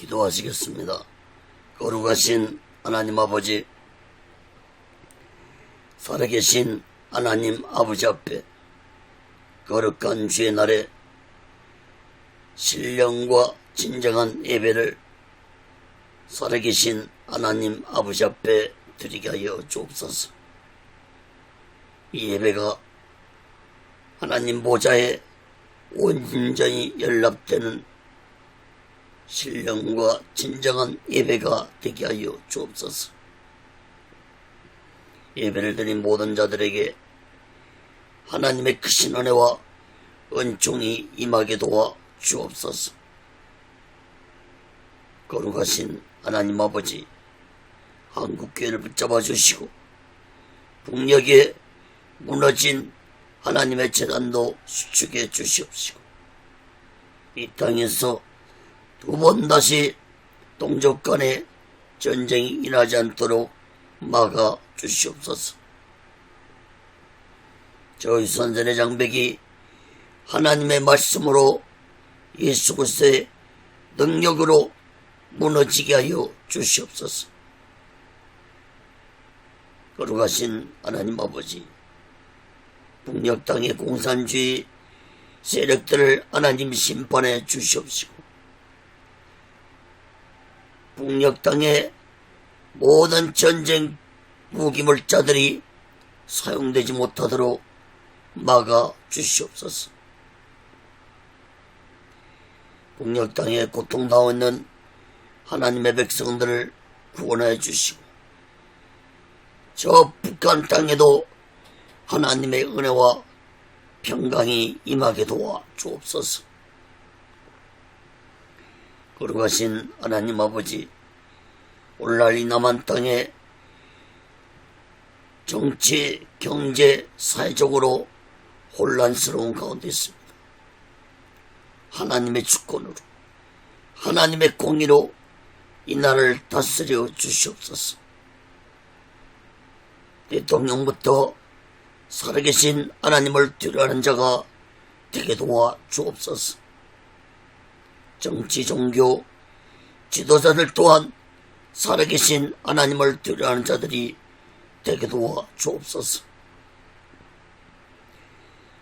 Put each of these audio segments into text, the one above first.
기도하시겠습니다. 거룩하신 하나님 아버지, 살아계신 하나님 아버지 앞에 거룩한 주의 날에 신령과 진정한 예배를 살아계신 하나님 아버지 앞에 드리게 하여 주옵소서. 이 예배가 하나님 보좌에 온전히 연락되는 신령과 진정한 예배가 되게 하여 주옵소서. 예배를 드린 모든 자들에게 하나님의 크신 은혜와 은총이 임하게 도와 주옵소서. 거룩하신 하나님 아버지, 한국교회를 붙잡아 주시고 북녘에 무너진 하나님의 재단도 수축해 주시옵시고 이 땅에서 두 번 다시 동족 간에 전쟁이 일어나지 않도록 막아 주시옵소서. 저희 선전의 장벽이 하나님의 말씀으로 예수 그리스도의 능력으로 무너지게 하여 주시옵소서. 거룩하신 하나님 아버지, 북녘 땅의 공산주의 세력들을 하나님 심판해 주시옵시고 북녘 땅의 모든 전쟁 무기물자들이 사용되지 못하도록 막아 주시옵소서. 북녘 땅에 고통당하고 있는 하나님의 백성들을 구원해 주시고 저 북한 땅에도 하나님의 은혜와 평강이 임하게 도와 주옵소서. 거룩하신 하나님 아버지, 오늘날 이 남한 땅에 정치, 경제, 사회적으로 혼란스러운 가운데 있습니다. 하나님의 주권으로, 하나님의 공의로 이 나라를 다스려 주시옵소서. 대통령부터 살아계신 하나님을 두려워하는 자가 되게 도와 주옵소서. 정치, 종교, 지도자들 또한 살아계신 하나님을 두려워하는 자들이 되게 도와 주옵소서.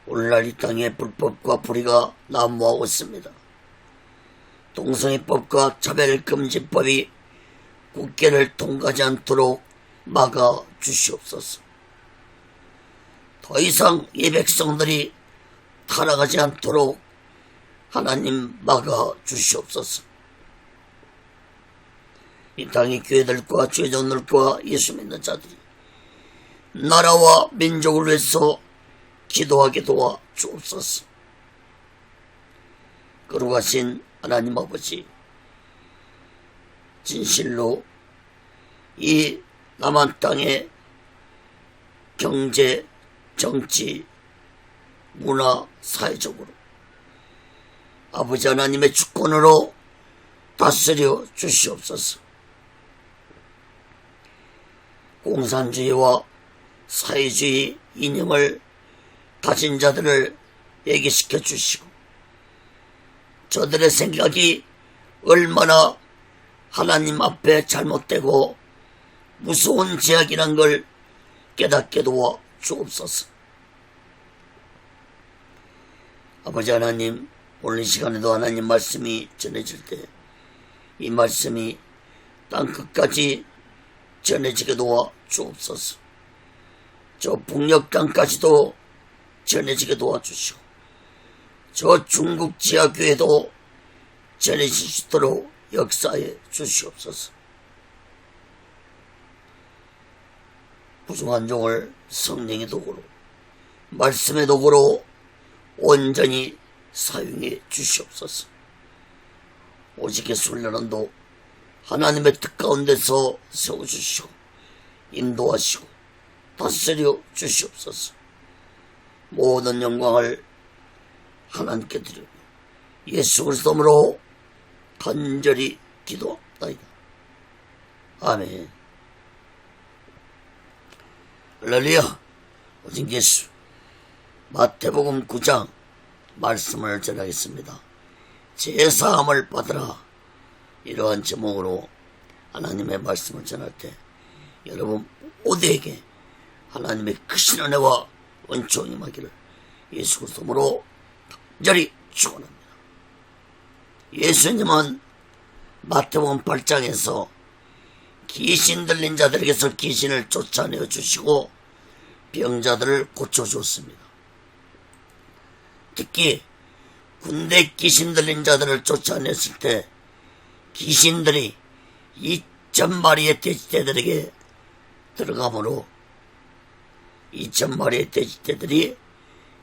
오늘날 이 땅에 불법과 불의가 난무하고 있습니다. 동성애법과 차별금지법이 국회를 통과하지 않도록 막아 주시옵소서. 더 이상 이 백성들이 타락하지 않도록 하나님 막아 주시옵소서. 이 땅의 교회들과 주의종들과 예수 믿는 자들이 나라와 민족을 위해서 기도하게 도와 주옵소서. 거룩하신 하나님 아버지, 진실로 이 남한 땅의 경제, 정치, 문화, 사회적으로 아버지 하나님의 주권으로 다스려 주시옵소서. 공산주의와 사회주의 이념을 가진 자들을 얘기시켜 주시고 저들의 생각이 얼마나 하나님 앞에 잘못되고 무서운 죄악이란 걸 깨닫게 도와 주옵소서. 아버지 하나님, 오늘 이 시간에도 하나님 말씀이 전해질 때 이 말씀이 땅끝까지 전해지게 도와 주옵소서. 저 북녘 땅까지도 전해지게 도와주시고 저 중국 지하교회도 전해질 수 있도록 역사해 주시옵소서. 부정한 종을 성령의 도구로, 말씀의 도구로 온전히 사용해 주시옵소서. 오직의 순례론도 하나님의 뜻 가운데서 세워주시고 인도하시고 다스려 주시옵소서. 모든 영광을 하나님께 드리며 예수 그리스도로 간절히 기도하옵나이다. 아멘. 할렐루야. 오직 예수. 마태복음 9장 말씀을 전하겠습니다. 제사함을 받으라. 이러한 제목으로 하나님의 말씀을 전할 때 여러분 모두에게 하나님의 크신 은혜와 은총이 임하기를 예수 그리스도로 간절히 축원합니다. 예수님은 마태복음 8장에서 귀신 들린 자들에게서 귀신을 쫓아내어 주시고 병자들을 고쳐주었습니다. 특히 군대 귀신 들린 자들을 쫓아냈을 때 귀신들이 2,000마리의 돼지떼들에게 들어가므로 2,000마리의 돼지떼들이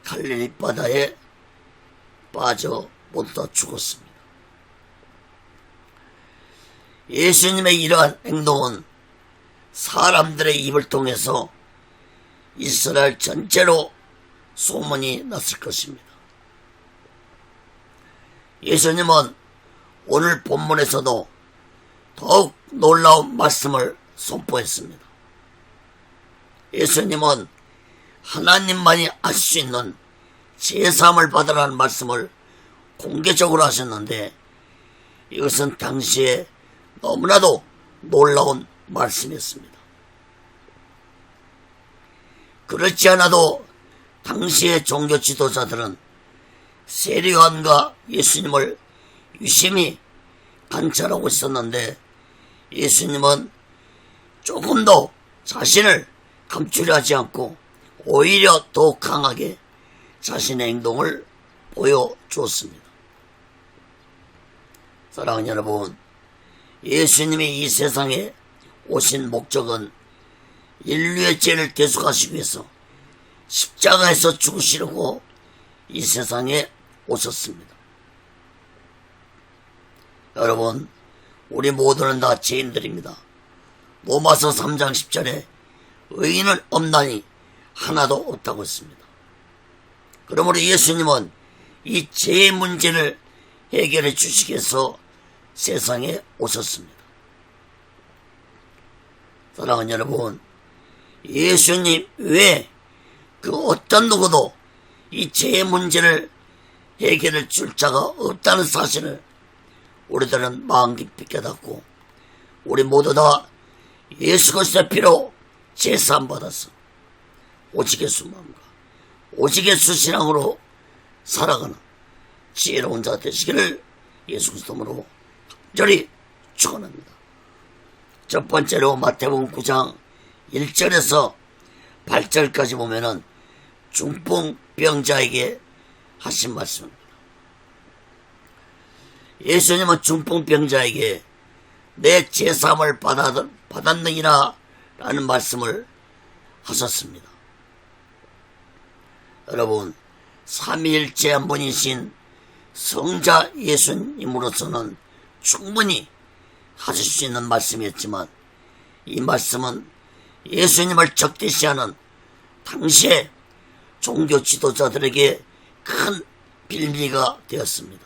갈릴리 바다에 빠져 모두 다 죽었습니다. 예수님의 이러한 행동은 사람들의 입을 통해서 이스라엘 전체로 소문이 났을 것입니다. 예수님은 오늘 본문에서도 더욱 놀라운 말씀을 선포했습니다. 예수님은 하나님만이 알 수 있는 제사함을 받으라는 말씀을 공개적으로 하셨는데 이것은 당시에 너무나도 놀라운 말씀이었습니다. 그렇지 않아도 당시의 종교 지도자들은 세례요한과 예수님을 유심히 관찰하고 있었는데 예수님은 조금 더 자신을 감추려 하지 않고 오히려 더욱 강하게 자신의 행동을 보여주었습니다. 사랑하는 여러분, 예수님이 이 세상에 오신 목적은 인류의 죄를 대속하시기 위해서 십자가에서 죽으시려고 이 세상에 오셨습니다. 여러분, 우리 모두는 다 죄인들입니다. 로마서 3장 10절에 의인은 없나니 하나도 없다고 했습니다. 그러므로 예수님은 이 죄의 문제를 해결해 주시기 위해서 세상에 오셨습니다. 사랑하는 여러분, 예수님 외에 그 어떤 누구도 이 죄의 문제를 해결해 줄 자가 없다는 사실을 우리들은 마음 깊이 깨닫고 우리 모두 다 예수 그리스도의 피로 제사함 받아서 오직 예수 마음과 오직 예수 신앙으로 살아가는 지혜로운 자 되시기를 예수 그리스도로 간절히 축원합니다. 첫 번째로 마태복음 9장 1절에서 8절까지 보면은 중풍병자에게 하신 말씀입니다. 예수님은 중풍병자에게 내 제사함을 받았느니라 라는 말씀을 하셨습니다. 여러분, 삼위일체 한 분이신 성자 예수님으로서는 충분히 하실 수 있는 말씀이었지만 이 말씀은 예수님을 적대시하는 당시의 종교 지도자들에게 큰 빌미가 되었습니다.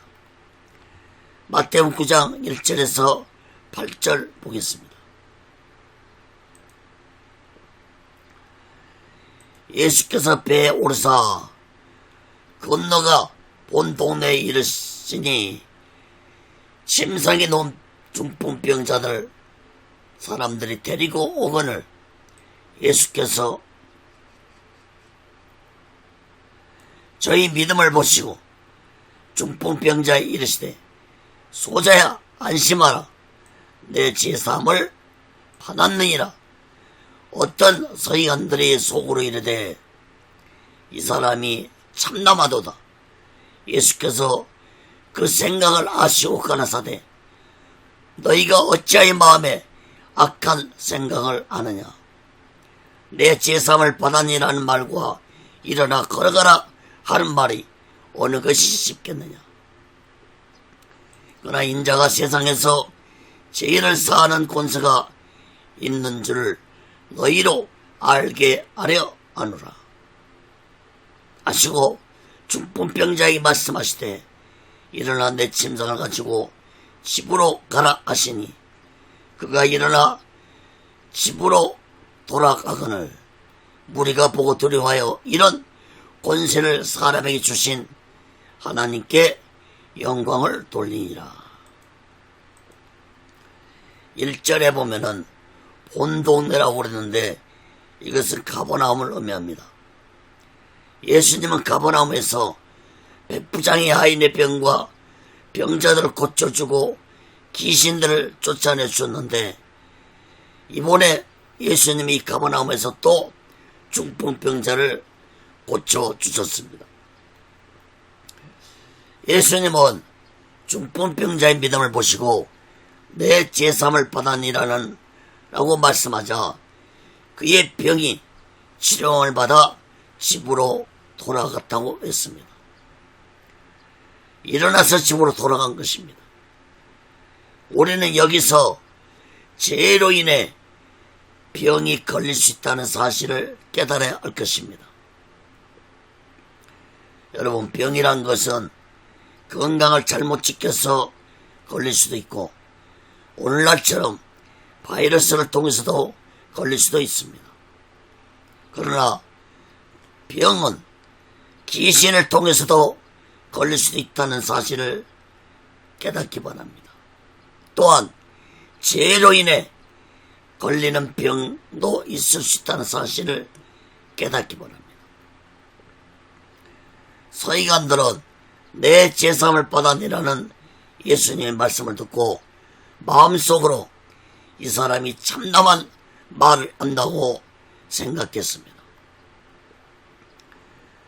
마태복음 9장 1절에서 8절 보겠습니다. 예수께서 배에 오르사 건너가 본 동네에 이르시니 침상에 놓은 중풍병자들 사람들이 데리고 오거늘 예수께서 저희 믿음을 보시고 중풍병자에 이르시되 소자야 안심하라 내 제사함을 받았느니라. 어떤 서기관들이 속으로 이르되 이 사람이 참남하도다. 예수께서 그 생각을 아시고 가라사대 너희가 어찌하여 마음에 악한 생각을 하느냐. 내 제사함을 받았니라는 말과 일어나 걸어가라 하는 말이 어느 것이 쉽겠느냐. 그러나 인자가 세상에서 죄를 사하는 권세가 있는 줄을 너희로 알게 하려 하노라. 아시고 중풍병자에게 말씀하시되 일어나 내 침상을 가지고 집으로 가라 하시니 그가 일어나 집으로 돌아가거늘 무리가 보고 두려워하여 이런 권세를 사람에게 주신 하나님께 영광을 돌리니라. 1절에 보면은 본동네라고 그랬는데 이것은 가버나움을 의미합니다. 예수님은 가버나움에서 백부장의 하인의 병과 병자들을 고쳐주고 귀신들을 쫓아내 주셨는데 이번에 예수님이 가버나움에서 또 중풍병자를 고쳐주셨습니다. 예수님은 중풍병자의 믿음을 보시고 내 제삼을 받았니라는 라고 말씀하자 그의 병이 치료를 받아 집으로 돌아갔다고 했습니다. 일어나서 집으로 돌아간 것입니다. 우리는 여기서 죄로 인해 병이 걸릴 수 있다는 사실을 깨달아야 할 것입니다. 여러분, 병이란 것은 건강을 잘못 지켜서 걸릴 수도 있고 오늘날처럼 바이러스를 통해서도 걸릴 수도 있습니다. 그러나 병은 귀신을 통해서도 걸릴 수도 있다는 사실을 깨닫기 바랍니다. 또한 죄로 인해 걸리는 병도 있을 수 있다는 사실을 깨닫기 바랍니다. 서기관들은 내 제삼을 받았니라는 예수님의 말씀을 듣고 마음속으로 이 사람이 참담한 말을 한다고 생각했습니다.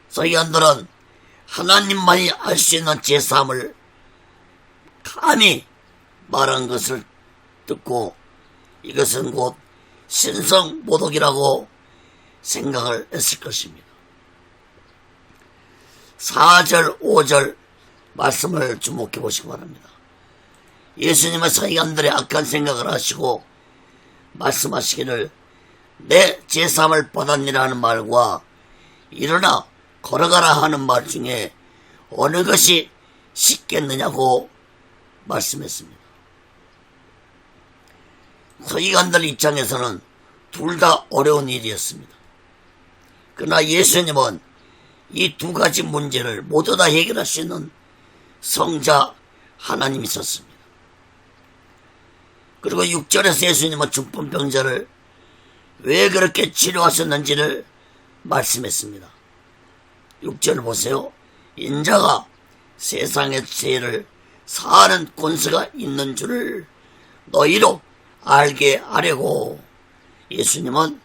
서기관들은 하나님만이 알 수 있는 제삼을 감히 말한 것을 듣고 이것은 곧 신성모독이라고 생각을 했을 것입니다. 4절, 5절 말씀을 주목해 보시기 바랍니다. 예수님은 서기관들의 악한 생각을 하시고 말씀하시기를 내 제삼을 받았니라는 말과 일어나 걸어가라 하는 말 중에 어느 것이 쉽겠느냐고 말씀했습니다. 서기관들 입장에서는 둘 다 어려운 일이었습니다. 그러나 예수님은 이 두 가지 문제를 모두 다 해결할 수 있는 성자 하나님이셨습니다. 그리고 6절에서 예수님은 중풍병자를 왜 그렇게 치료하셨는지를 말씀했습니다. 6절 보세요. 인자가 세상의 죄를 사하는 권세가 있는 줄을 너희로 알게 하려고 예수님은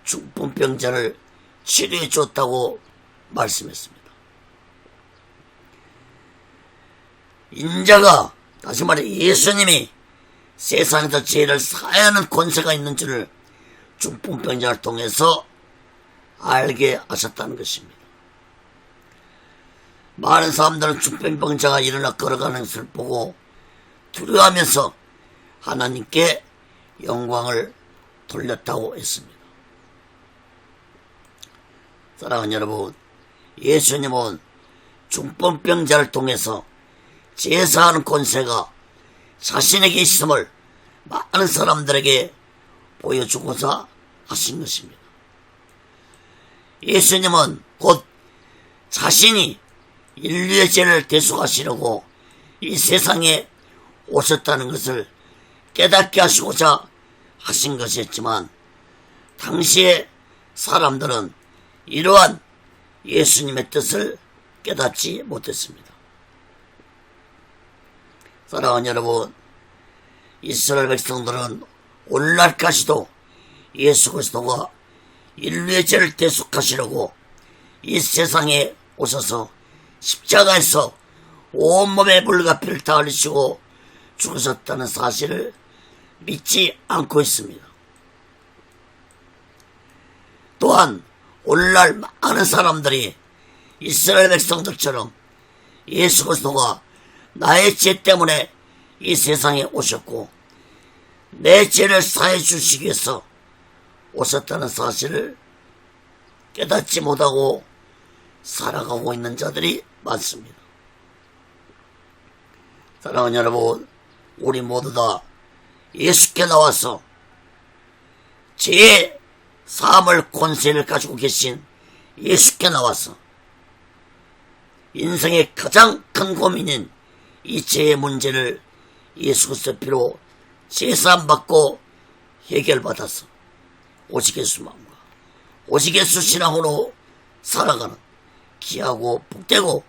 중풍병자를 치료해 줬다고 말씀했습니다. 인자가, 다시 말해 예수님이 세상에서 죄를 사하야 하는 권세가 있는 줄을 중풍병자를 통해서 알게 하셨다는 것입니다. 많은 사람들은 중풍병자가 일어나 걸어가는 것을 보고 두려워하면서 하나님께 영광을 돌렸다고 했습니다. 사랑하는 여러분, 예수님은 중풍병자를 통해서 제사하는 권세가 자신에게 있음을 많은 사람들에게 보여주고자 하신 것입니다. 예수님은 곧 자신이 인류의 죄를 대속하시려고 이 세상에 오셨다는 것을 깨닫게 하시고자 하신 것이었지만 당시의 사람들은 이러한 예수님의 뜻을 깨닫지 못했습니다. 사랑하는 여러분, 이스라엘 백성들은 오늘날까지도 예수 그리스도가 인류의 죄를 대속하시려고 이 세상에 오셔서 십자가에서 온몸에 물과 피를 다 흘리시고 죽으셨다는 사실을 믿지 않고 있습니다. 또한 오늘날 많은 사람들이 이스라엘 백성들처럼 예수 그리스도가 나의 죄 때문에 이 세상에 오셨고 내 죄를 사해 주시기 위해서 오셨다는 사실을 깨닫지 못하고 살아가고 있는 자들이 많습니다. 사랑하는 여러분, 우리 모두 다 예수께 나와서 죄의 사함을 권세를 가지고 계신 예수께 나와서 인생의 가장 큰 고민인 이 죄의 문제를 예수 그리스도의 피로 제사 받고 해결받아서 오직 예수 마음과 오직 예수 신앙으로 살아가는 귀하고 복되고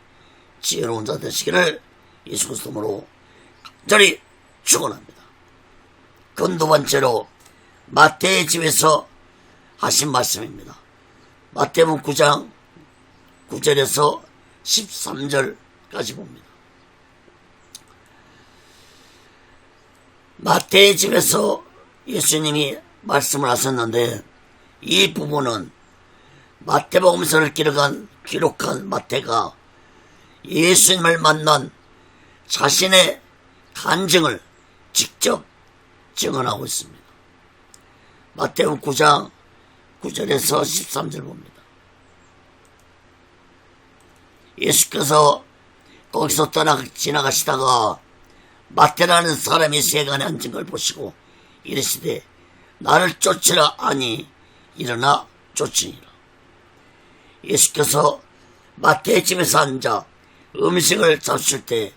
지혜로운 자 되시기를 예수 그리스도로 간절히 축원합니다. 그 두 번째로 마태의 집에서 하신 말씀입니다. 마태복음 9장 9절에서 13절까지 봅니다. 마태의 집에서 예수님이 말씀을 하셨는데 이 부분은 마태복음서를 기록한 마태가 예수님을 만난 자신의 간증을 직접 증언하고 있습니다. 마태복음 9장 9절에서 13절 봅니다. 예수께서 거기서 지나가시다가 마태라는 사람이 세간에 앉은 걸 보시고 이르시되 나를 쫓으라 하니 일어나 쫓으니라. 예수께서 마태의 집에서 앉아 음식을 잡수실 때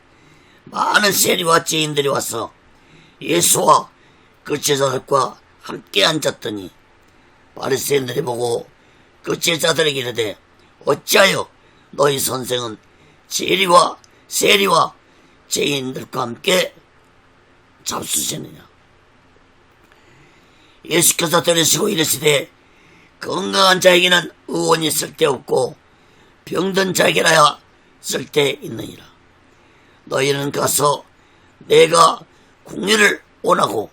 많은 세리와 죄인들이 와서 예수와 그 제자들과 함께 앉았더니 바리새인들이 보고 그 제자들에게 이르되 어찌하여 너희 선생은 세리와 죄인들과 함께 잡수시느냐. 예수께서 들으시고 이르시되 건강한 자에게는 의원이 쓸데없고 병든 자에게라야 쓸데있느니라. 너희는 가서 내가 궁리를 원하고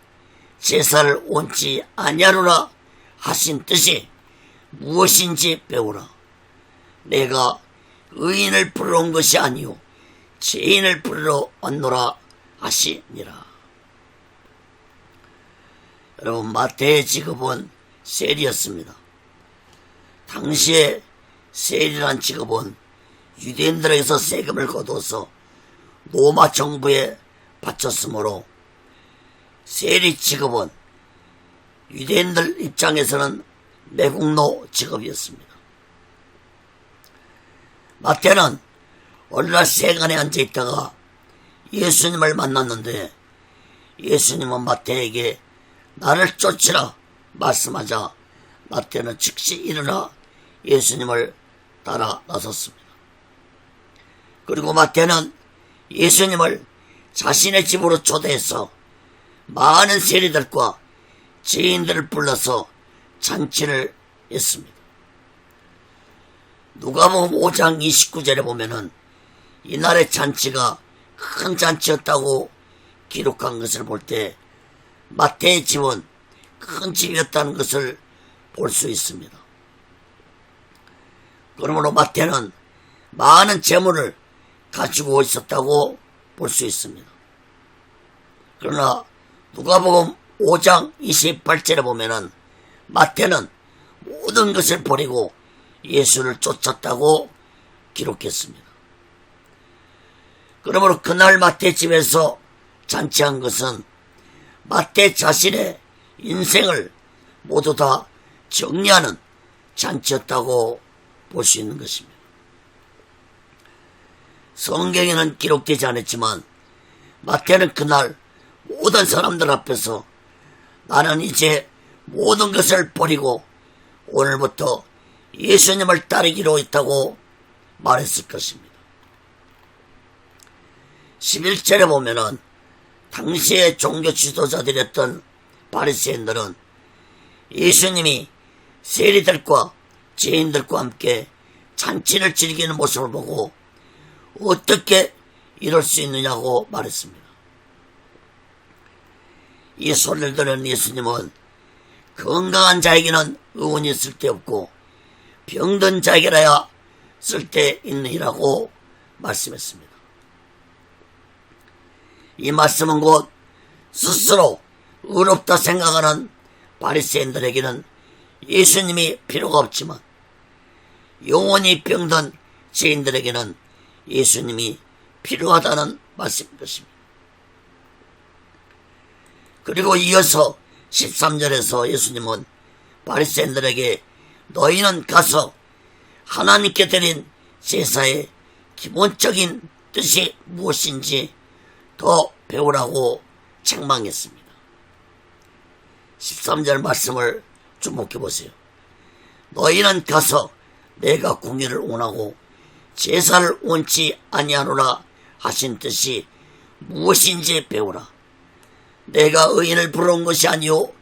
제사를 원치 아니하노라 하신 뜻이 무엇인지 배우라. 내가 의인을 부르러 온 것이 아니요 죄인을 부르러 왔노라 하시니라. 여러분, 마태의 직업은 세리였습니다. 당시에 세리란 직업은 유대인들에게서 세금을 거둬서 로마 정부에 바쳤으므로 세리 직업은 유대인들 입장에서는 매국노 직업이었습니다. 마태는 어느 날 세간에 앉아있다가 예수님을 만났는데 예수님은 마태에게 나를 쫓으라 말씀하자 마태는 즉시 일어나 예수님을 따라 나섰습니다. 그리고 마태는 예수님을 자신의 집으로 초대해서 많은 세리들과 죄인들을 불러서 잔치를 했습니다. 누가복음 5장 29절에 보면은 이날의 잔치가 큰 잔치였다고 기록한 것을 볼 때 마태의 집은 큰 집이었다는 것을 볼 수 있습니다. 그러므로 마태는 많은 재물을 가지고 있었다고 볼 수 있습니다. 그러나 누가복음 5장 28절에 보면은 마태는 모든 것을 버리고 예수를 쫓았다고 기록했습니다. 그러므로 그날 마태 집에서 잔치한 것은 마태 자신의 인생을 모두 다 정리하는 잔치였다고 볼 수 있는 것입니다. 성경에는 기록되지 않았지만 마태는 그날 모든 사람들 앞에서 나는 이제 모든 것을 버리고 오늘부터 예수님을 따르기로 했다고 말했을 것입니다. 11절에 보면은 당시의 종교 지도자들이었던 바리새인들은 예수님이 세리들과 죄인들과 함께 잔치를 즐기는 모습을 보고 어떻게 이럴 수 있느냐고 말했습니다. 이 소리를 들은 예수님은 건강한 자에게는 의원이 쓸데없고 병든 자에게라야 쓸데있느니라고 말씀했습니다. 이 말씀은 곧 스스로 의롭다 생각하는 바리새인들에게는 예수님이 필요가 없지만 영원히 병든 죄인들에게는 예수님이 필요하다는 말씀인 것입니다. 그리고 이어서 13절에서 예수님은 바리새인들에게 너희는 가서 하나님께 드린 제사의 기본적인 뜻이 무엇인지 더 배우라고 책망했습니다. 13절 말씀을 주목해 보세요. 너희는 가서 내가 공의를 원하고 제사를 원치 아니하노라 하신 뜻이 무엇인지 배우라. 내가 의인을 부르는 것이 아니요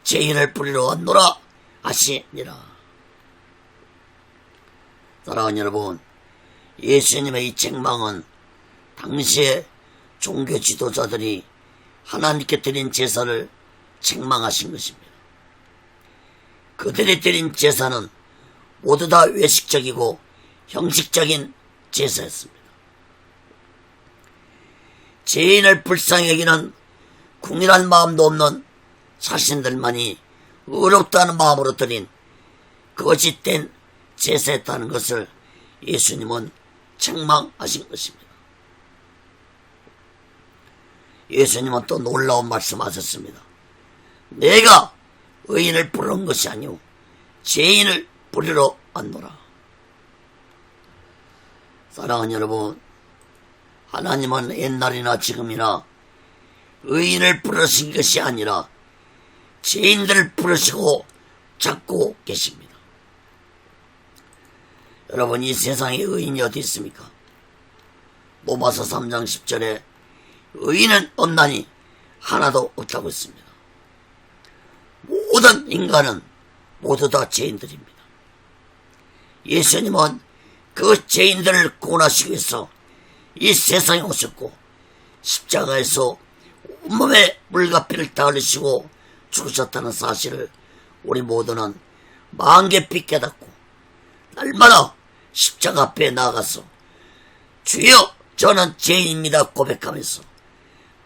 죄인을 부리러 왔노라 하시니라. 사랑하는 여러분, 예수님의 이 책망은 당시에 종교 지도자들이 하나님께 드린 제사를 책망하신 것입니다. 그들이 드린 제사는 모두 다 외식적이고 형식적인 제사였습니다. 죄인을 불쌍히 여기는 궁일한 마음도 없는 자신들만이 의롭다는 마음으로 드린 거짓된 제사였다는 것을 예수님은 책망하신 것입니다. 예수님은 또 놀라운 말씀하셨습니다. 내가 의인을 부르는 것이 아니오 죄인을 부리러 왔노라. 사랑하는 여러분, 하나님은 옛날이나 지금이나 의인을 부르신 것이 아니라 죄인들을 부르시고 찾고 계십니다. 여러분, 이 세상에 의인이 어디 있습니까? 로마서 3장 10절에 의인은 없나니 하나도 없다고 했습니다. 모든 인간은 모두 다 죄인들입니다. 예수님은 그 죄인들을 구원하시기 위해서 이 세상에 오셨고 십자가에서 온몸에 물과 피를 다 흘리시고 죽으셨다는 사실을 우리 모두는 마음 깊이 깨닫고 날마다 십자가 앞에 나아가서 주여 저는 죄인입니다 고백하면서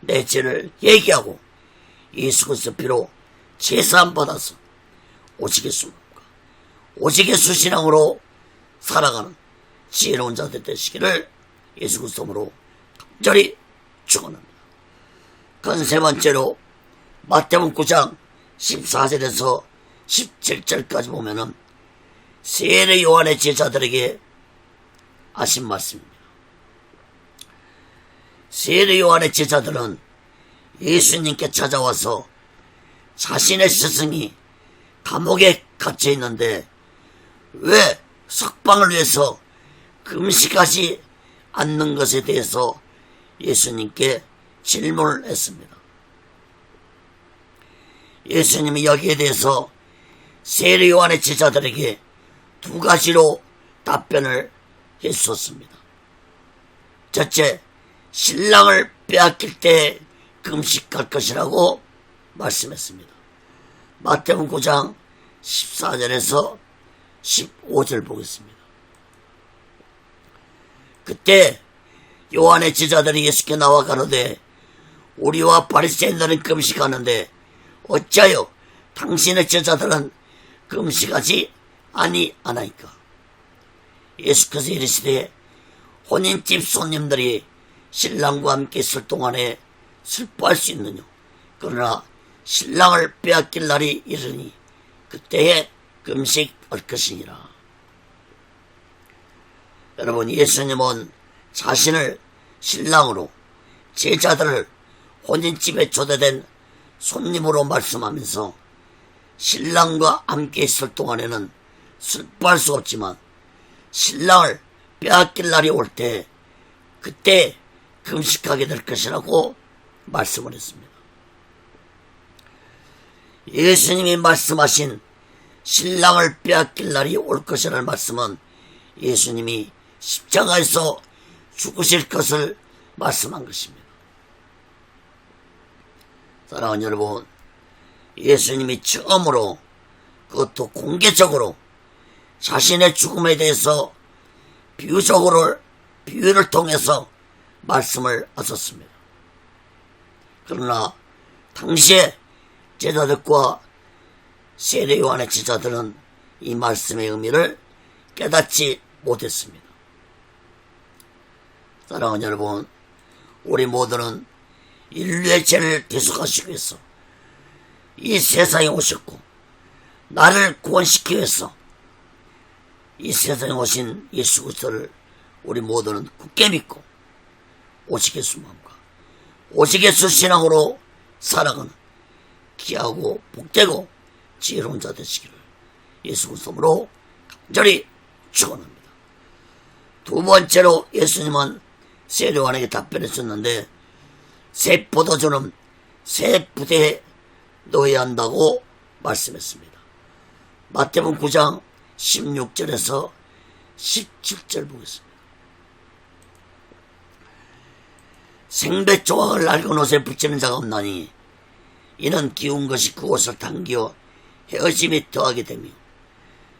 내 죄를 얘기하고 예수 그리스도 피로 제사함 받아서 오직 예수님과 오직 예수 신앙으로 살아가는 지혜로운 자들 되시기를 예수 그리스도로 간절히 축원합니다. 그건 세 번째로 마태복음 9장 14절에서 17절까지 보면은 세례 요한의 제자들에게 하신 말씀입니다. 세례 요한의 제자들은 예수님께 찾아와서 자신의 스승이 감옥에 갇혀 있는데 왜 석방을 위해서 금식하지 않는 것에 대해서 예수님께 질문을 했습니다. 예수님이 여기에 대해서 세례 요한의 제자들에게 두 가지로 답변을 해주었습니다. 첫째, 신랑을 빼앗길 때 금식할 것이라고 말씀했습니다. 마태복음 9장 14절에서 15절 보겠습니다. 그때 요한의 제자들이 예수께 나와 가로되 우리와 바리새인들은 금식하는데 어찌하여 당신의 제자들은 금식하지 아니하나이까? 예수께서 이르시되 혼인집 손님들이 신랑과 함께 있을 동안에 슬퍼할 수 있느냐? 그러나 신랑을 빼앗길 날이 이르니 그때에 금식할 것이니라. 여러분, 예수님은 자신을 신랑으로 제자들을 혼인집에 초대된 손님으로 말씀하면서 신랑과 함께 있을 동안에는 슬퍼할 수 없지만 신랑을 빼앗길 날이 올 때 그때 금식하게 될 것이라고 말씀을 했습니다. 예수님이 말씀하신 신랑을 빼앗길 날이 올 것이라는 말씀은 예수님이 십자가에서 죽으실 것을 말씀한 것입니다. 사랑하는 여러분, 예수님이 처음으로 그것도 공개적으로 자신의 죽음에 대해서 비유를 통해서 말씀을 하셨습니다. 그러나 당시에 제자들과 세례 요한의 제자들은 이 말씀의 의미를 깨닫지 못했습니다. 사랑하는 여러분, 우리 모두는 인류의 죄를 대속하시기 위해서 이 세상에 오셨고 나를 구원시키기 위해서 이 세상에 오신 예수 그리스도를 우리 모두는 굳게 믿고 오직 예수 마음과 오직 예수 신앙으로 살아가는 귀하고 복되고 지혜로운 자 되시기를 예수 그리스도로 간절히 축원합니다. 두 번째로 예수님은 세례요한에게 답변했었는데 새 포도주는 새 부대에 넣어야 한다고 말씀했습니다. 마태복음 9장 16절에서 17절 보겠습니다. 생배 조각을 낡은 옷에 붙이는 자가 없나니 이는 기운 것이 그 옷을 당겨 헤어짐이 더하게 되며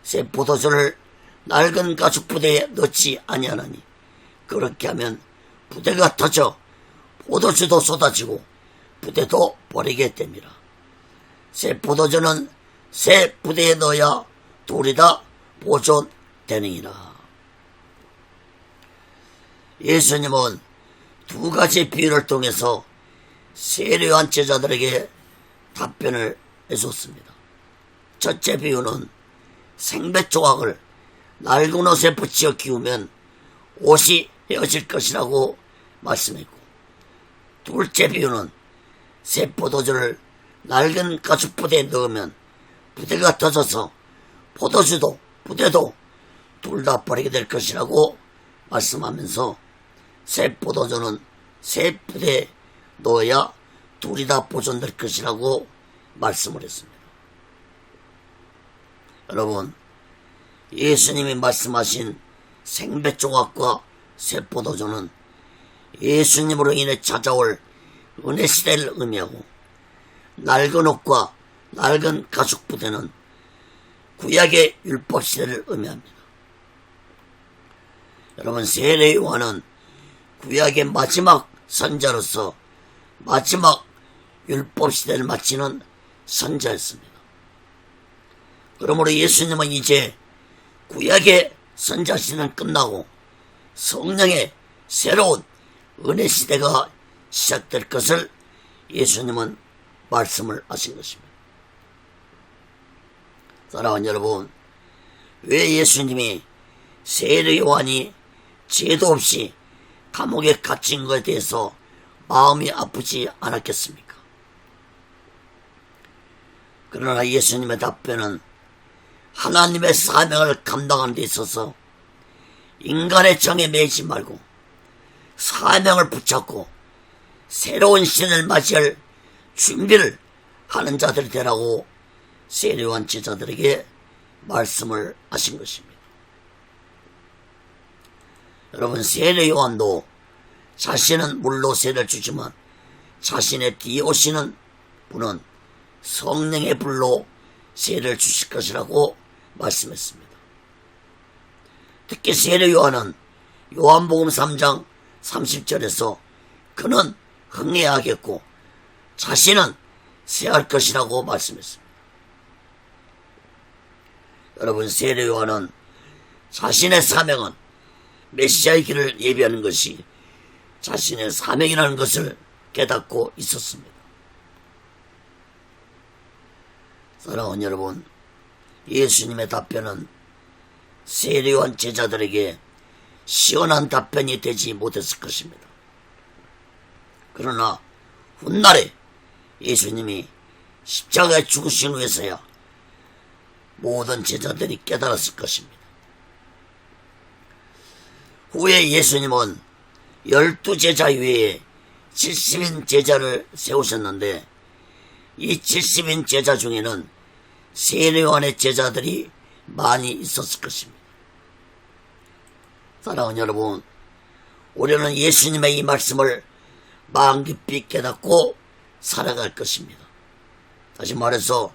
새 포도주를 낡은 가죽 부대에 넣지 아니하나니 그렇게 하면 부대가 터져 포도주도 쏟아지고 부대도 버리게 됩니다. 새 포도주는 새 부대에 넣어야 둘이 다 보존되느니라. 예수님은 두 가지 비유를 통해서 세례요한 제자들에게 답변을 해줬습니다. 첫째 비유는 생배 조각을 낡은 옷에 붙여 끼우면 옷이 헤어질 것이라고 말씀했고, 둘째 비유는 새 포도주를 낡은 가죽 부대에 넣으면 부대가 터져서 포도주도 부대도 둘 다 버리게 될 것이라고 말씀하면서 새 포도주는 새 부대에 넣어야 둘이 다 보존될 것이라고 말씀을 했습니다. 여러분, 예수님이 말씀하신 생배 조각과 새 포도주는 예수님으로 인해 찾아올 은혜 시대를 의미하고, 낡은 옷과 낡은 가죽 부대는 구약의 율법 시대를 의미합니다. 여러분, 세례 요한은 구약의 마지막 선자로서 마지막 율법 시대를 마치는 선자였습니다. 그러므로 예수님은 이제 구약의 선자 시대는 끝나고 성령의 새로운 은혜 시대가 시작될 것을 예수님은 말씀을 하신 것입니다. 사랑하는 여러분, 왜 예수님이 세례 요한이 죄도 없이 감옥에 갇힌 것에 대해서 마음이 아프지 않았겠습니까? 그러나 예수님의 답변은 하나님의 사명을 감당하는 데 있어서 인간의 정에 매이지 말고 사명을 붙잡고 새로운 시대를 맞이할 준비를 하는 자들이 되라고 세례요한 제자들에게 말씀을 하신 것입니다. 여러분, 세례요한도 자신은 물로 세례를 주지만 자신의 뒤에 오시는 분은 성령의 불로 세례를 주실 것이라고 말씀했습니다. 특히 세례요한은 요한복음 3장 30절에서 그는 흥해야 하겠고 자신은 세할 것이라고 말씀했습니다. 여러분, 세례요한은 자신의 사명은 메시아의 길을 예비하는 것이 자신의 사명이라는 것을 깨닫고 있었습니다. 사랑하는 여러분, 예수님의 답변은 세례요한 제자들에게 시원한 답변이 되지 못했을 것입니다. 그러나 훗날에 예수님이 십자가에 죽으신 후에서야 모든 제자들이 깨달았을 것입니다. 후에 예수님은 12제자 외에 70인 제자를 세우셨는데 이 70인 제자 중에는 세례요한의 제자들이 많이 있었을 것입니다. 사랑하는 여러분, 우리는 예수님의 이 말씀을 마음 깊이 깨닫고 살아갈 것입니다. 다시 말해서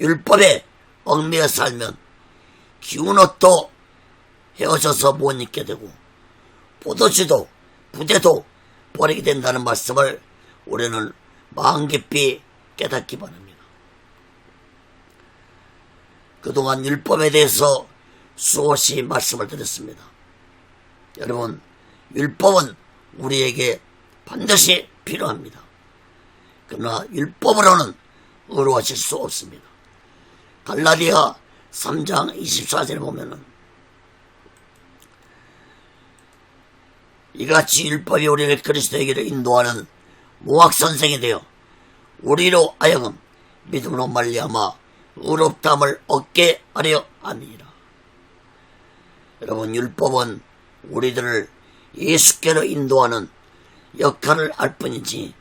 율법에 얽매여 살면 기운 옷도 헤어져서 못 입게 되고 포도주도 부대도 버리게 된다는 말씀을 우리는 마음 깊이 깨닫기 바랍니다. 그동안 율법에 대해서 수없이 말씀을 드렸습니다. 여러분, 율법은 우리에게 반드시 필요합니다. 그러나 율법으로는 의로워질 수 없습니다. 갈라디아 3장 24절에 보면은 이같이 율법이 우리를 그리스도에게로 인도하는 무학 선생이 되어 우리로 하여금 믿음으로 말미암아 의롭다함을 얻게 하려 함이라. 여러분, 율법은 우리들을 예수께로 인도하는 역할을 할 뿐이지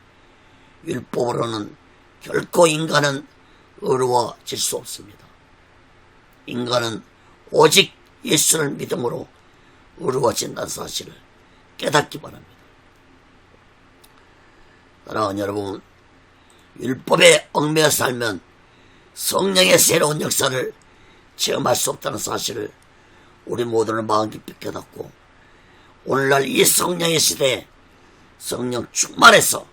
율법으로는 결코 인간은 의로워질 수 없습니다. 인간은 오직 예수를 믿음으로 의로워진다는 사실을 깨닫기 바랍니다. 사랑하는 여러분, 율법에 얽매여 살면 성령의 새로운 역사를 체험할 수 없다는 사실을 우리 모두는 마음 깊이 깨닫고, 오늘날 이 성령의 시대에 성령 충만해서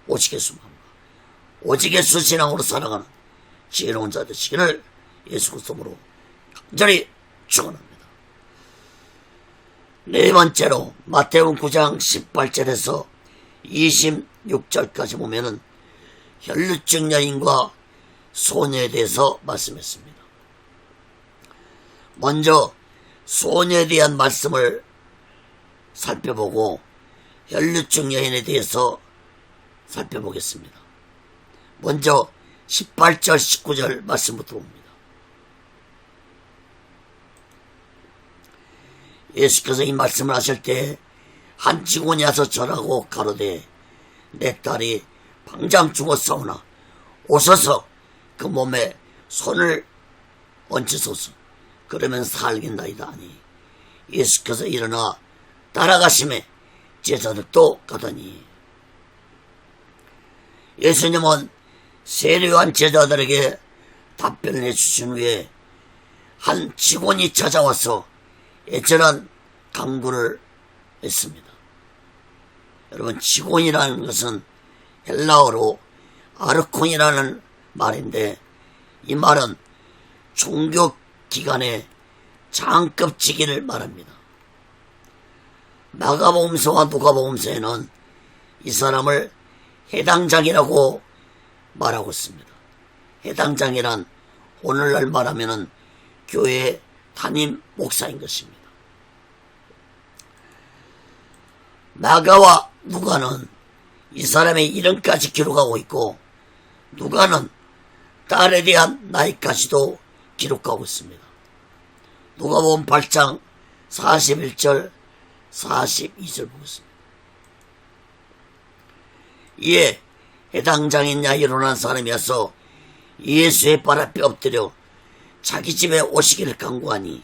오직 예수만, 오직 예수 신앙으로 살아가는 지혜로운 자 되시기를 예수 그리스도로 간절히 축원합니다. 네 번째로 마태복음 9장 18절에서 26절까지 보면은 혈루증 여인과 소녀에 대해서 말씀했습니다. 먼저 소녀에 대한 말씀을 살펴보고 혈루증 여인에 대해서 살펴보겠습니다. 먼저 18절 19절 말씀부터 봅니다. 예수께서 이 말씀을 하실 때 한 직원이 와서 절하고 가로되 내 딸이 방장 죽었사오나 오소서 그 몸에 손을 얹으소서 그러면 살겠나이다 하니 예수께서 일어나 따라가심에 제자들도 가더니, 예수님은 세례요한 제자들에게 답변을 해주신 후에 한 직원이 찾아와서 애절한 강구를 했습니다. 여러분, 직원이라는 것은 헬라어로 아르콘이라는 말인데, 이 말은 종교기관의 장급 직위를 말합니다. 마가복음서와 누가복음서에는 이 사람을 해당장이라고 말하고 있습니다. 해당장이란 오늘날 말하면은 교회 담임 목사인 것입니다. 마가와 누가는 이 사람의 이름까지 기록하고 있고, 누가는 딸에 대한 나이까지도 기록하고 있습니다. 누가복음 8장 41절 42절 보겠습니다. 이에 해당장인 야이로라는 사람이 와서 예수의 발 앞에 엎드려 자기 집에 오시기를 간구하니,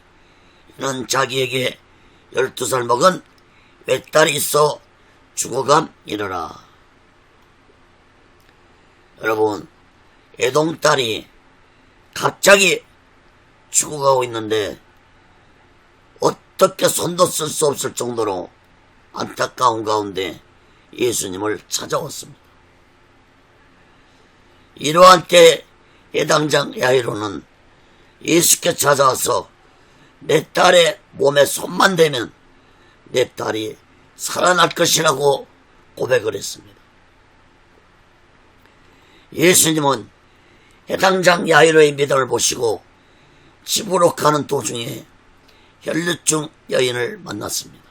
이는 자기에게 12살 먹은 외딸이 있어 죽어감이러라. 여러분, 애동딸이 갑자기 죽어가고 있는데 어떻게 손도 쓸 수 없을 정도로 안타까운 가운데 예수님을 찾아왔습니다. 이러한 때 해당장 야이로는 예수께 찾아와서 내 딸의 몸에 손만 대면 내 딸이 살아날 것이라고 고백을 했습니다. 예수님은 해당장 야이로의 믿음을 보시고 집으로 가는 도중에 혈루증 여인을 만났습니다.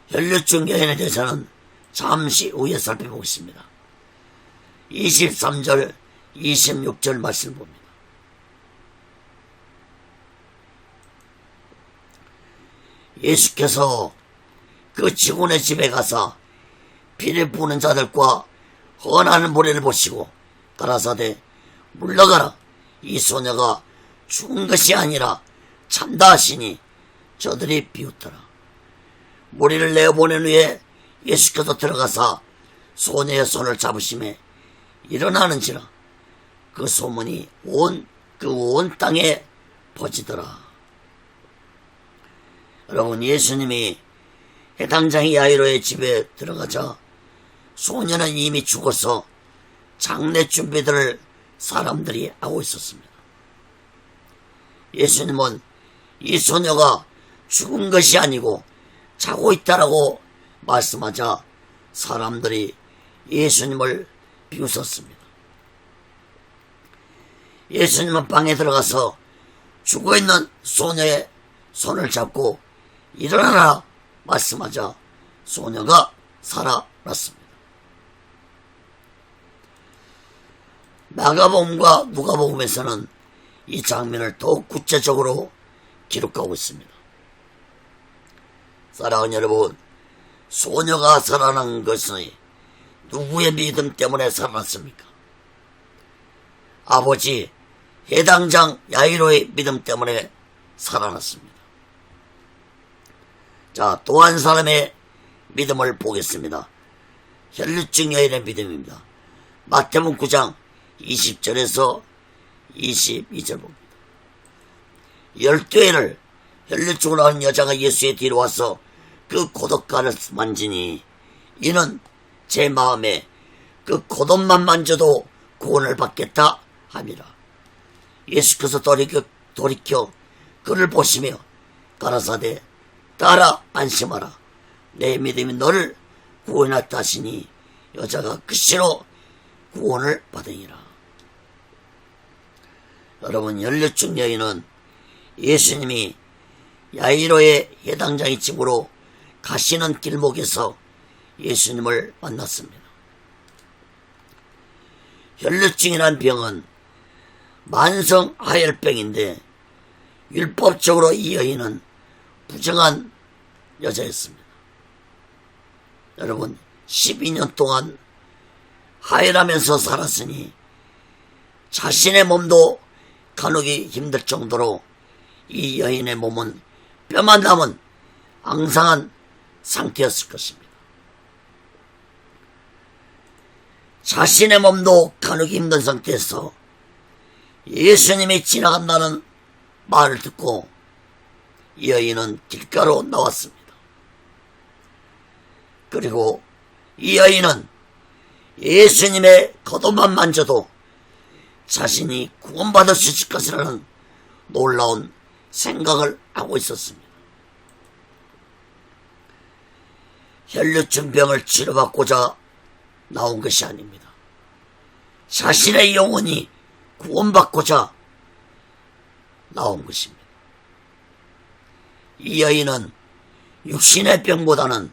혈루증 여인에 대해서는 잠시 후에 살펴보겠습니다. 23절 26절 말씀 봅니다. 예수께서 그 직원의 집에 가서 피를 부는 자들과 헌하는 무리를 보시고 가라사대 물러가라, 이 소녀가 죽은 것이 아니라 찬다 하시니 저들이 비웃더라. 무리를 내어보낸 후에 예수께서 들어가사 소녀의 손을 잡으심에 일어나는지라 그 소문이 온 땅에 퍼지더라. 여러분, 예수님이 해당장이 야이로의 집에 들어가자 소녀는 이미 죽어서 장례 준비들을 사람들이 하고 있었습니다. 예수님은 이 소녀가 죽은 것이 아니고 자고 있다라고 말씀하자 사람들이 예수님을 비웃었습니다. 예수님은 방에 들어가서 죽어있는 소녀의 손을 잡고 일어나라 말씀하자 소녀가 살아났습니다. 마가복음과 누가복음에서는 이 장면을 더욱 구체적으로 기록하고 있습니다. 사랑하는 여러분, 소녀가 살아난 것은 누구의 믿음 때문에 살아났습니까? 아버지 해당장 야이로의 믿음 때문에 살아났습니다. 자, 또 한 사람의 믿음을 보겠습니다. 혈류증 여인의 믿음입니다. 마태복음 9장 20절에서 22절 봅니다. 12회를 혈류증으로 하는 여자가 예수의 뒤로 와서 그 겉옷가를 만지니 이는 제 마음에 그 겉옷만 만져도 구원을 받겠다 함이라. 예수께서 돌이켜 그를 보시며 가라사대 따라 안심하라. 내 믿음이 너를 구원했다 하시니 여자가 그시로 구원을 받으니라. 여러분, 혈류증 여인은 예수님이 야이로의 해당장의 집으로 가시는 길목에서 예수님을 만났습니다. 혈류증이란 병은 만성 하혈병인데 율법적으로 이 여인은 부정한 여자였습니다. 여러분, 12년 동안 하혈하면서 살았으니 자신의 몸도 가누기 힘들 정도로 이 여인의 몸은 뼈만 남은 앙상한 상태였을 것입니다. 자신의 몸도 가누기 힘든 상태에서 예수님이 지나간다는 말을 듣고 이 여인은 길가로 나왔습니다. 그리고 이 여인은 예수님의 겉옷만 만져도 자신이 구원받을 수 있을 것이라는 놀라운 생각을 하고 있었습니다. 혈류증 병을 치료받고자 나온 것이 아닙니다. 자신의 영혼이 구원받고자 나온 것입니다. 이 여인은 육신의 병보다는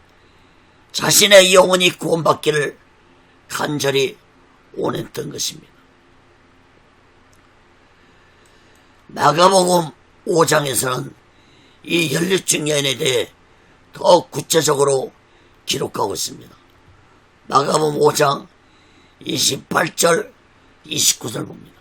자신의 영혼이 구원받기를 간절히 원했던 것입니다. 마가복음 5장에서는 이 혈류증 여인에 대해 더 구체적으로 기록하고 있습니다. 마가복음 5장 28절 29절 봅니다.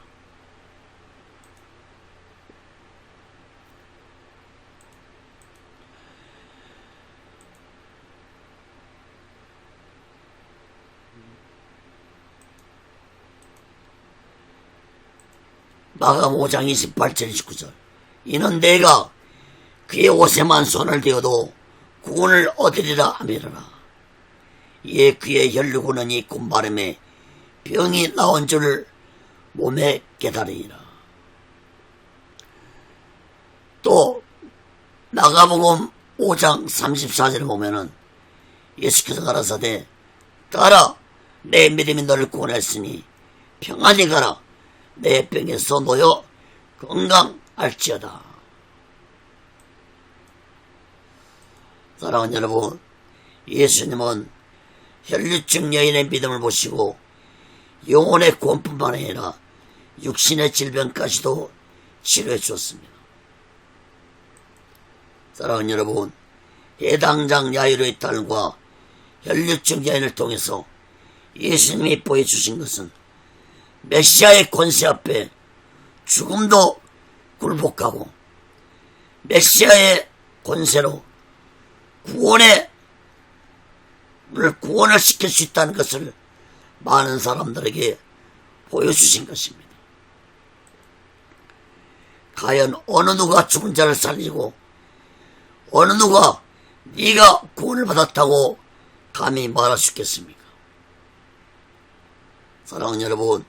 마가복음 5장 28절 29절. 이는 내가 그의 옷에만 손을 대어도 구원을 얻으리라 하미르라. 이에 그의 혈류군은이 곧바람에 병이 나온 줄을 몸에 깨달으니라. 또 마가복음 5장 34절에 보면은 예수께서 가라사대 따라 내 믿음이 너를 구원했으니 평안히 가라. 내 병에서 놓여 건강할지어다. 사랑하는 여러분, 예수님은 혈류증 여인의 믿음을 보시고 영혼의 구원뿐만 아니라 육신의 질병까지도 치료해 주었습니다. 사랑하는 여러분, 해당장 야이로의 딸과 혈류증 여인을 통해서 예수님이 보여주신 것은 메시아의 권세 앞에 죽음도 굴복하고 메시아의 권세로 구원을 시킬 수 있다는 것을 많은 사람들에게 보여주신 것입니다. 과연 어느 누가 죽은 자를 살리고 어느 누가 네가 구원을 받았다고 감히 말할 수 있겠습니까? 사랑하는 여러분,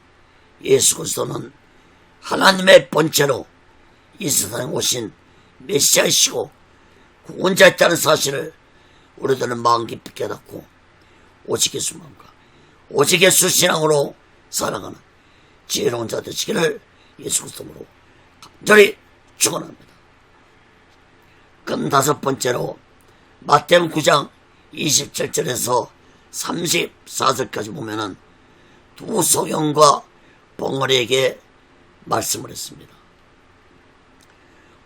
예수 그리스도는 하나님의 본체로 이 세상에 오신 메시아이시고 구원자였다는 사실을 우리들은 마음 깊이 깨닫고 오직 예수만과 오직 예수 신앙으로 살아가는 지혜로운 자 되시기를 예수 그리스도로 간절히 축원합니다. 그럼 다섯 번째로 마태복음 9장 27절에서 34절까지 보면은 두 소경과 벙어리에게 말씀을 했습니다.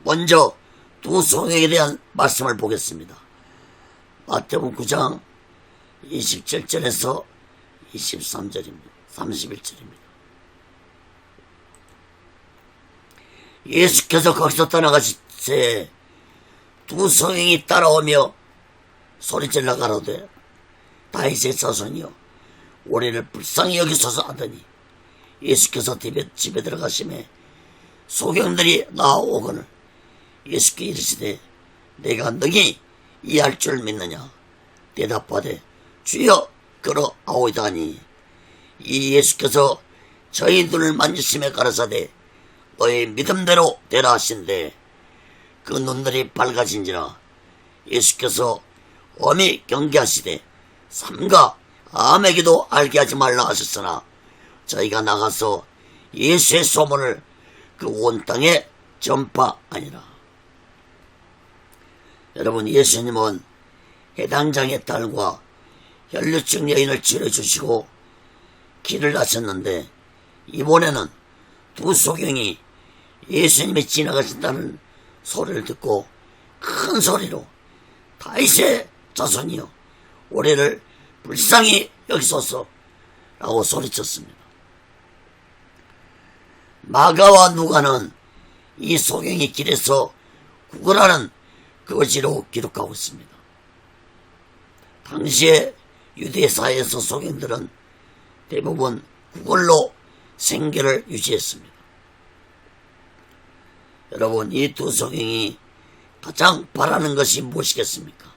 먼저 두 소경에 대한 말씀을 보겠습니다. 마태복음 9장 27절에서 23절입니다. 31절입니다. 예수께서 거기서 떠나가실 때 두 소경이 따라오며 소리질러 가로되 다윗의 자손이여 우리를 불쌍히 여기소서 하더니 예수께서 집에 들어가심에 소경들이 나오거늘 예수께 이르시되 내가 너희 이해할 줄 믿느냐 대답하되 주여 그러하오이다 하니 이 예수께서 저희 눈을 만지심에 가라사대 너의 믿음대로 되라 하신대 그 눈들이 밝아진지라 예수께서 엄히 경계하시되 삼가 아무에게도 알게 하지 말라 하셨으나 저희가 나가서 예수의 소문을 그 온 땅에 전파하니라. 여러분, 예수님은 해당 장의 딸과 혈류증 여인을 치료해주시고 길을 하셨는데 이번에는 두 소경이 예수님이 지나가신다는 소리를 듣고 큰 소리로 다윗의 자손이여 우리를 불쌍히 여기소서 라고 소리쳤습니다. 마가와 누가는 이 소경이 길에서 구걸하는 거지로 기록하고 있습니다. 당시에 유대 사회에서 소경들은 대부분 구걸로 생계를 유지했습니다. 여러분, 이 두 소경이 가장 바라는 것이 무엇이겠습니까?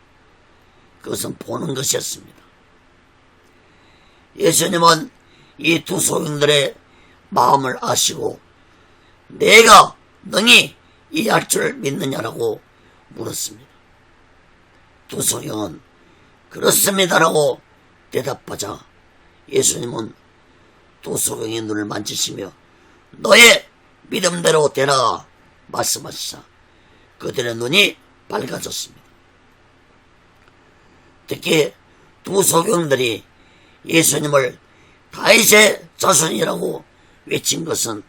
그것은 보는 것이었습니다. 예수님은 이 두 소경들의 마음을 아시고 내가 능히 이해할 줄 믿느냐라고 물었습니다. 두 소경은 그렇습니다라고 대답하자 예수님은 두 소경의 눈을 만지시며 너의 믿음대로 되라 말씀하시자 그들의 눈이 밝아졌습니다. 특히 두 소경들이 예수님을 다윗의 자손이라고 외친 것은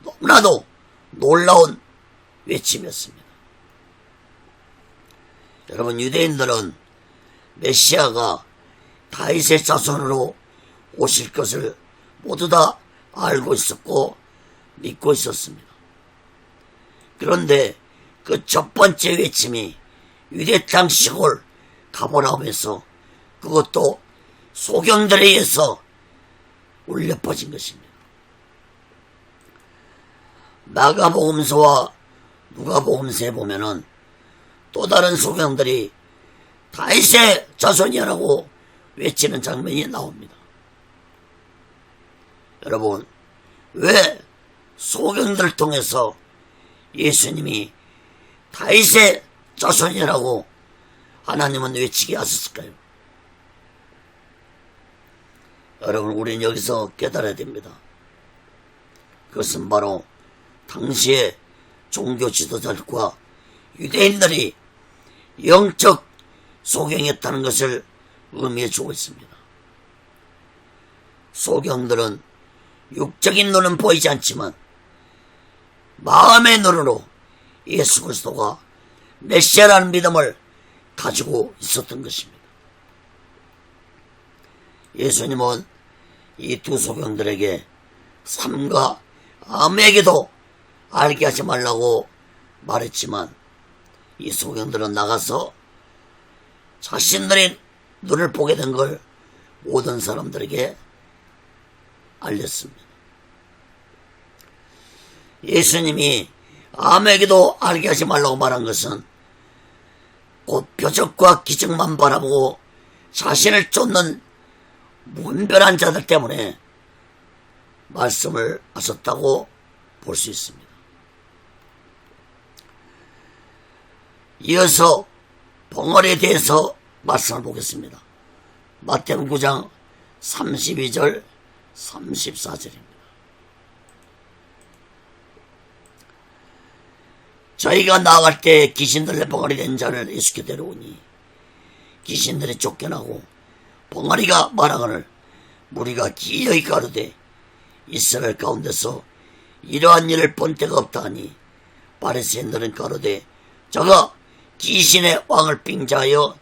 너무나도 놀라운 외침이었습니다. 여러분, 유대인들은 메시아가 다윗의 자손으로 오실 것을 모두 다 알고 있었고 믿고 있었습니다. 그런데 그 첫 번째 외침이 유대 땅 시골 가버나움에서 그것도 소경들에 의해서 울려 퍼진 것입니다. 마가복음서와 누가복음서에 보면은 또 다른 소경들이 다윗의 자손이라고 외치는 장면이 나옵니다. 여러분, 왜 소경들을 통해서 예수님이 다윗의 자손이라고 하나님은 외치게 하셨을까요? 여러분, 우리는 여기서 깨달아야 됩니다. 그것은 바로 당시의 종교 지도자들과 유대인들이 영적 소경이었다는 것을 의미해 주고 있습니다. 소경들은 육적인 눈은 보이지 않지만 마음의 눈으로 예수 그리스도가 메시아라는 믿음을 가지고 있었던 것입니다. 예수님은 이 두 소경들에게 삼가 아무에게도 알게 하지 말라고 말했지만 이 소경들은 나가서 자신들의 눈을 보게 된 걸 모든 사람들에게 알렸습니다. 예수님이 아무에게도 알게 하지 말라고 말한 것은 곧 표적과 기적만 바라보고 자신을 쫓는 문별한 자들 때문에 말씀을 하셨다고 볼 수 있습니다. 이어서 벙어리에 대해서 말씀을 보겠습니다. 마태복음 9장 32절 34절입니다. 저희가 나아갈 때 귀신들의 벙어리 된 자를 예수께 데려오니 귀신들이 쫓겨나고 벙어리가 말하거늘 무리가 기어이 가로되 이스라엘 가운데서 이러한 일을 본 때가 없다 하니 바리새인들은 가로되 저가 귀신의 왕을 빙자하여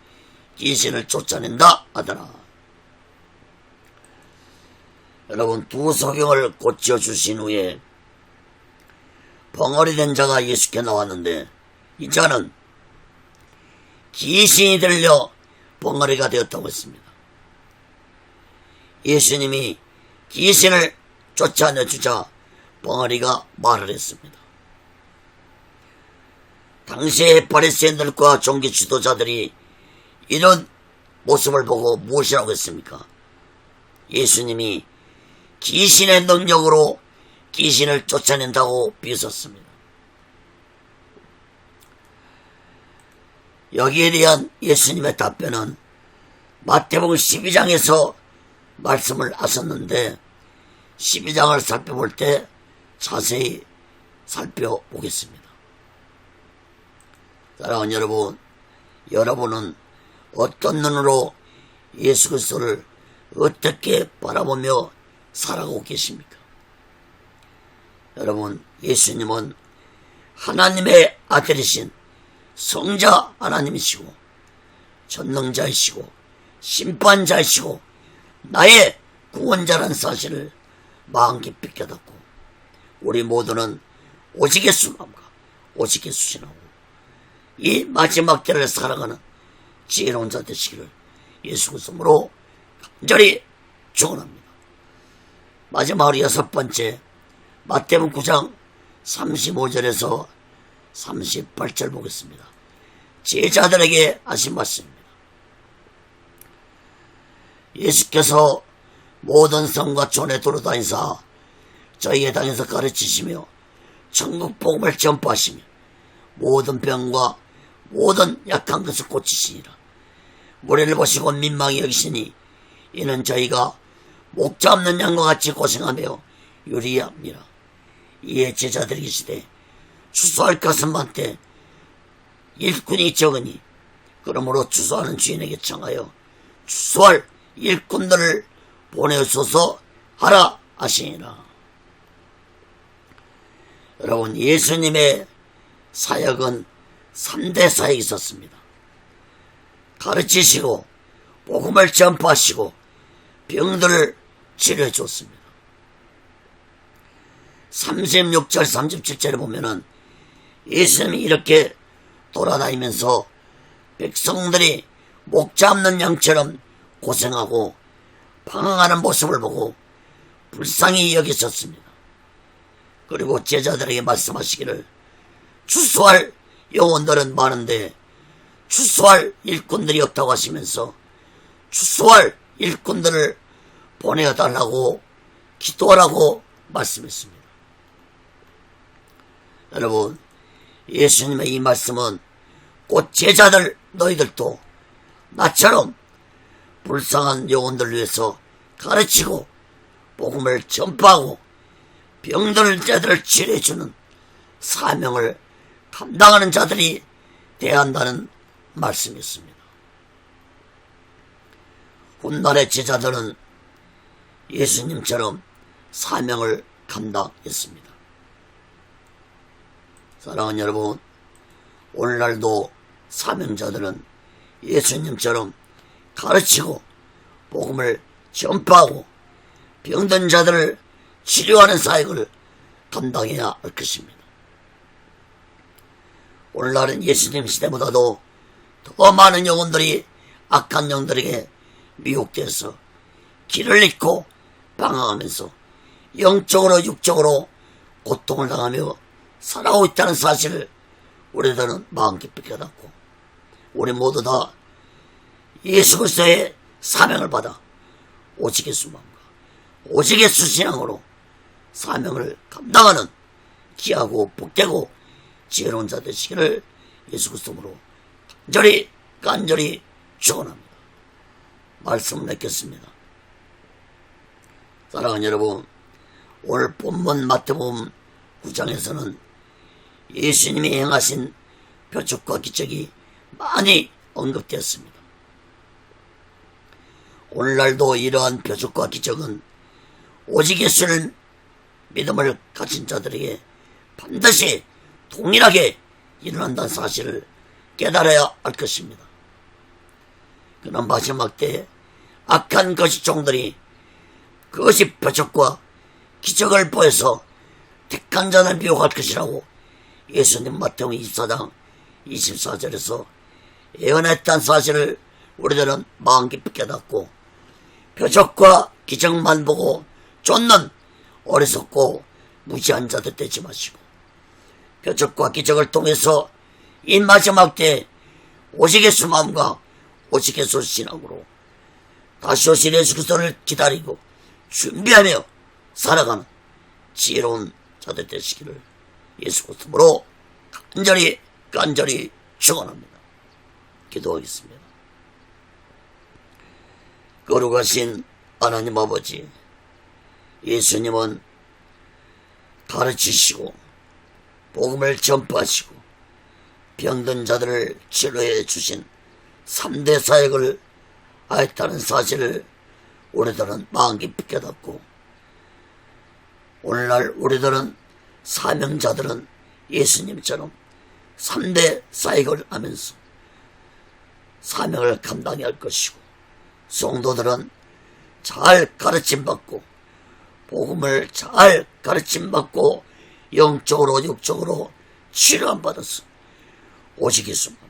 귀신을 쫓아낸다 하더라. 여러분, 두 소경을 고쳐 주신 후에 벙어리 된 자가 예수께 나왔는데 이 자는 귀신이 들려 벙어리가 되었다고 했습니다. 예수님이 귀신을 쫓아내주자 벙어리가 말을 했습니다. 당시의 바리새인들과 종교 지도자들이 이런 모습을 보고 무엇이라고 했습니까? 예수님이 귀신의 능력으로 귀신을 쫓아낸다고 비웃었습니다. 여기에 대한 예수님의 답변은 마태복음 12장에서 말씀을 하셨는데 12장을 살펴볼 때 자세히 살펴보겠습니다. 사랑하는 여러분, 여러분은 어떤 눈으로 예수 그리스도를 어떻게 바라보며 살아가고 계십니까? 여러분, 예수님은 하나님의 아들이신 성자 하나님이시고 전능자이시고 심판자이시고 나의 구원자라는 사실을 마음 깊이 깨닫고 우리 모두는 오직 예수님과 오직 예수신하고 이 마지막 때를 살아가는 지혜로운 자 되시기를 예수 그리스도로 간절히 축원합니다. 마지막으로 여섯 번째, 마태복음 9장 35절에서 38절 보겠습니다. 제자들에게 하신 말씀입니다. 예수께서 모든 성과 촌에 돌아다니사 저희의 당에서 가르치시며 천국 복음을 전파하시며 모든 병과 모든 약한 것을 고치시니라. 무리를 보시고 민망히 여기시니 이는 저희가 목자 없는 양과 같이 고생하며 유리합니다. 이에 제자들이 시되 추수할 것은 많되 일꾼이 적으니 그러므로 추수하는 주인에게 청하여 추수할 일꾼들을 보내소서 하라 하시니라. 여러분, 예수님의 사역은 3대 사역이 있었습니다. 가르치시고 복음을 전파하시고 병들을 치료해 줬습니다. 36절 37절에 보면은 예수님이 이렇게 돌아다니면서 백성들이 목 잡는 양처럼 고생하고 방황하는 모습을 보고 불쌍히 여기셨습니다. 그리고 제자들에게 말씀하시기를 추수할 영혼들은 많은데 추수할 일꾼들이 없다고 하시면서 추수할 일꾼들을 보내어달라고 기도하라고 말씀했습니다. 여러분, 예수님의 이 말씀은 곧 제자들 너희들도 나처럼 불쌍한 영혼들을 위해서 가르치고 복음을 전파하고 병들 자들을 치료해주는 사명을 감당하는 자들이 되어야 한다는 말씀이었습니다. 훗날의 제자들은 예수님처럼 사명을 감당했습니다. 사랑하는 여러분, 오늘날도 사명자들은 예수님처럼 가르치고 복음을 전파하고 병든 자들을 치료하는 사역을 감당해야 할 것입니다. 오늘날은 예수님 시대보다도 더 많은 영혼들이 악한 영들에게 미혹되어서 길을 잃고 방황하면서 영적으로 육적으로 고통을 당하며 살아오고 있다는 사실을 우리들은 마음 깊이 깨닫고 우리 모두 다 예수 그리스도의 사명을 받아 오직 예수만과 오직 예수 신앙으로 사명을 감당하는 귀하고 복되고 지혜로운 자 되시기를 예수 그리스도로 간절히 축원합니다. 말씀을 맺겠습니다. 사랑하는 여러분, 오늘 본문 마태복음 9장에서는 예수님이 행하신 표적과 기적이 많이 언급되었습니다. 오늘날도 이러한 표적과 기적은 오직 예수를 믿음을 가진 자들에게 반드시 동일하게 일어난다는 사실을 깨달아야 할 것입니다. 그러나 마지막 때에 악한 거짓종들이 그것이 표적과 기적을 보여서 택한 자를 미혹할 것이라고 예수님 마태복음 24장 24절에서 예언했다는 사실을 우리들은 마음 깊이 깨닫고 표적과 기적만 보고 쫓는 어리석고 무지한 자들 되지 마시고 표적과 기적을 통해서 이 마지막 때 오직 예수 마음과 오직 예수 신앙으로 다시 오실 예수 그리스도를 기다리고 준비하며 살아가는 지혜로운 자들 되시기를 예수 그리스도로 간절히 축원합니다. 기도하겠습니다. 거룩하신 하나님 아버지, 예수님은 가르치시고 복음을 전파하시고 병든 자들을 치료해 주신 3대 사역을 하였다는 사실을 우리들은 마음 깊이 깨닫고 오늘날 우리들은 사명자들은 예수님처럼 3대 사역을 하면서 사명을 감당해야 할 것이고 성도들은 잘 가르침받고 복음을 잘 가르침받고 영적으로 육적으로 치료함 받아서 오직 예수만과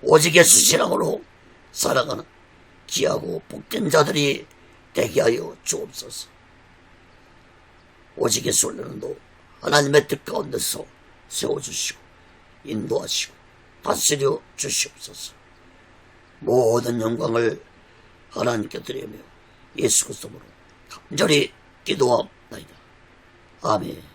오직 예수 신앙으로 살아가는 귀하고 복된 자들이 되게 하여 주옵소서. 오직 예수 훈련도 하나님의 뜻 가운데서 세워주시고 인도하시고 다스려 주시옵소서. 모든 영광을 하나님께 드리며 예수 그리스도로 간절히 기도합니다. 아멘.